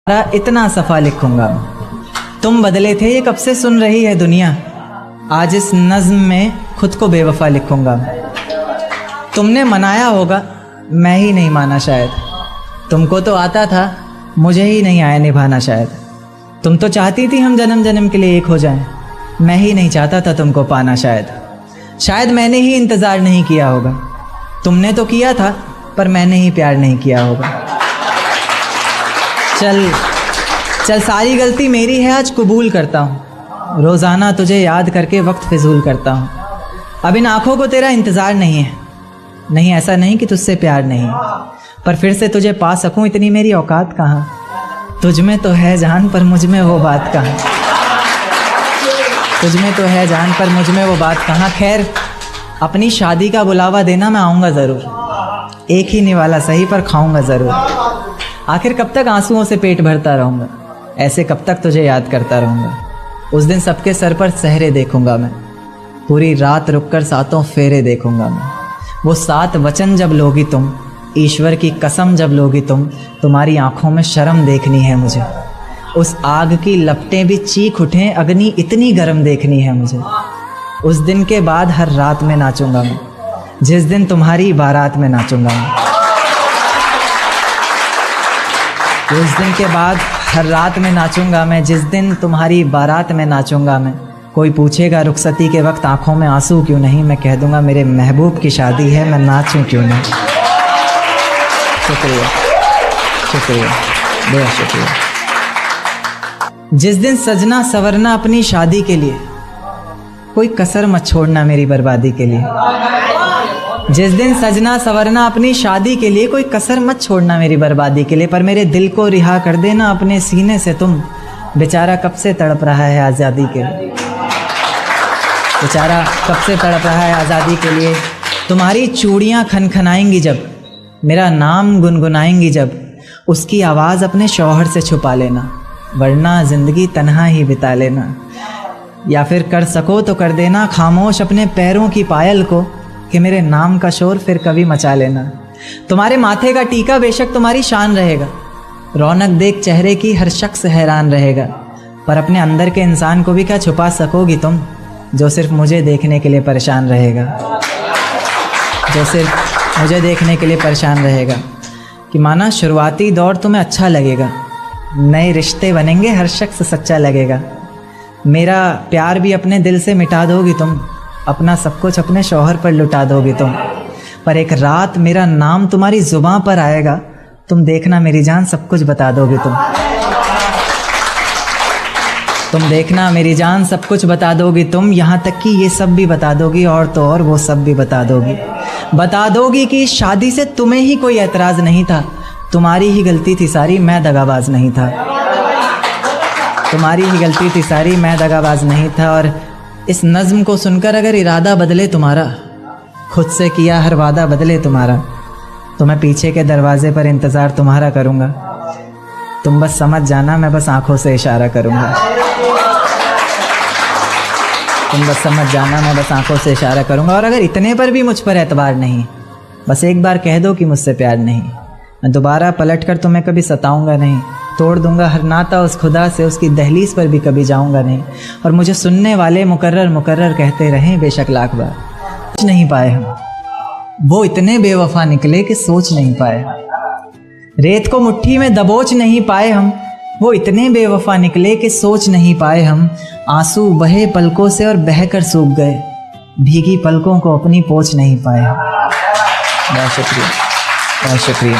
इतना सफ़ा लिखूंगा। तुम बदले थे ये कब से सुन रही है दुनिया, आज इस नज़्म में खुद को बेवफा लिखूंगा। तुमने मनाया होगा मैं ही नहीं माना शायद, तुमको तो आता था मुझे ही नहीं आया निभाना शायद। तुम तो चाहती थी हम जन्म जन्म के लिए एक हो जाएं, मैं ही नहीं चाहता था तुमको पाना शायद मैंने ही इंतज़ार नहीं किया होगा। तुमने तो किया था पर मैंने ही प्यार नहीं किया होगा। चल सारी गलती मेरी है, आज कबूल करता हूँ। रोज़ाना तुझे याद करके वक्त फिजूल करता हूँ। अब इन आँखों को तेरा इंतज़ार नहीं है, नहीं ऐसा नहीं कि तुझसे प्यार नहीं, पर फिर से तुझे पा सकूँ इतनी मेरी औकात कहाँ। तुझ में तो है जान पर मुझ में वो बात कहाँ, तुझ में तो है जान पर मुझ में वो बात कहाँ। खैर अपनी शादी का बुलावा देना, मैं आऊँगा ज़रूर। एक ही निवाला सही पर खाऊँगा ज़रूर। आखिर कब तक आंसुओं से पेट भरता रहूँगा, ऐसे कब तक तुझे याद करता रहूँगा। उस दिन सबके सर पर सहरे देखूँगा मैं, पूरी रात रुककर सातों फेरे देखूँगा मैं। वो 7 वचन जब लोगी तुम, ईश्वर की कसम जब लोगी तुम, तुम्हारी आँखों में शर्म देखनी है मुझे। उस आग की लपटें भी चीख उठें, अग्नि इतनी गर्म देखनी है मुझे। उस दिन के बाद हर रात में नाचूंगा मैं, जिस दिन तुम्हारी बारात में नाचूंगा मैं। उस दिन के बाद हर रात में नाचूंगा मैं, जिस दिन तुम्हारी बारात में नाचूंगा मैं। कोई पूछेगा रुखसती के वक्त आंखों में आंसू क्यों नहीं, मैं कह दूंगा मेरे महबूब की शादी है, मैं नाचूं क्यों नहीं। शुक्रिया शुक्रिया बहुत शुक्रिया। जिस दिन सजना सवरना अपनी शादी के लिए, कोई कसर मत छोड़ना मेरी बर्बादी के लिए। जिस दिन सजना सवरना अपनी शादी के लिए, कोई कसर मत छोड़ना मेरी बर्बादी के लिए। पर मेरे दिल को रिहा कर देना अपने सीने से तुम, बेचारा कब से तड़प रहा है आज़ादी के लिए। बेचारा कब से तड़प रहा है आज़ादी के लिए। तुम्हारी चूड़ियाँ खनखनाएंगी जब, मेरा नाम गुनगुनाएंगी जब, उसकी आवाज़ अपने शौहर से छुपा लेना, वरना ज़िंदगी तन्हा ही बिता लेना। या फिर कर सको तो कर देना खामोश अपने पैरों की पायल को, कि मेरे नाम का शोर फिर कभी मचा लेना। तुम्हारे माथे का टीका बेशक तुम्हारी शान रहेगा, रौनक देख चेहरे की हर शख्स हैरान रहेगा। पर अपने अंदर के इंसान को भी क्या छुपा सकोगी तुम, जो सिर्फ मुझे देखने के लिए परेशान रहेगा, जो सिर्फ मुझे देखने के लिए परेशान रहेगा। कि माना शुरुआती दौर तुम्हें अच्छा लगेगा, नए रिश्ते बनेंगे हर शख्स सच्चा लगेगा। मेरा प्यार भी अपने दिल से मिटा दोगी तुम, अपना सब कुछ अपने शौहर पर लुटा दोगी तुम। पर एक रात मेरा नाम तुम्हारी ज़ुबान पर आएगा, तुम देखना मेरी जान सब कुछ बता दोगी तुम देखना मेरी जान सब कुछ बता दोगी तुम। यहाँ तक कि ये सब भी बता दोगी, और तो और वो सब भी बता दोगी कि शादी से तुम्हें ही कोई एतराज़ नहीं था, तुम्हारी ही गलती थी सारी, मैं दगाबाज नहीं था। तुम्हारी ही गलती थी सारी, मैं दगाबाज नहीं था। और इस नज़्म को सुनकर अगर इरादा बदले तुम्हारा, खुद से किया हर वादा बदले तुम्हारा, तो मैं पीछे के दरवाजे पर इंतज़ार तुम्हारा करूँगा। तुम बस समझ जाना, मैं बस आँखों से इशारा करूँगा। तुम बस समझ जाना, मैं बस आँखों से इशारा करूँगा। और अगर इतने पर भी मुझ पर एतबार नहीं, बस एक बार कह दो कि मुझसे प्यार नहीं, मैं दोबारा पलट कर तुम्हें कभी सताऊँगा नहीं। तोड़ दूंगा हर नाता उस खुदा से, उसकी दहलीज पर भी कभी जाऊंगा नहीं। और मुझे सुनने वाले मुकर्रर कहते रहें बेशक लाख बार, सोच नहीं पाए हम, वो इतने बेवफा निकले कि सोच नहीं पाए। रेत को मुट्ठी में दबोच नहीं पाए हम, वो इतने बेवफा निकले कि सोच नहीं पाए हम। आंसू बहे पलकों से और बहकर सूख गए, भीगी पलकों को अपनी पोंछ नहीं पाए हम। बहुत शुक्रिया बहुत शुक्रिया।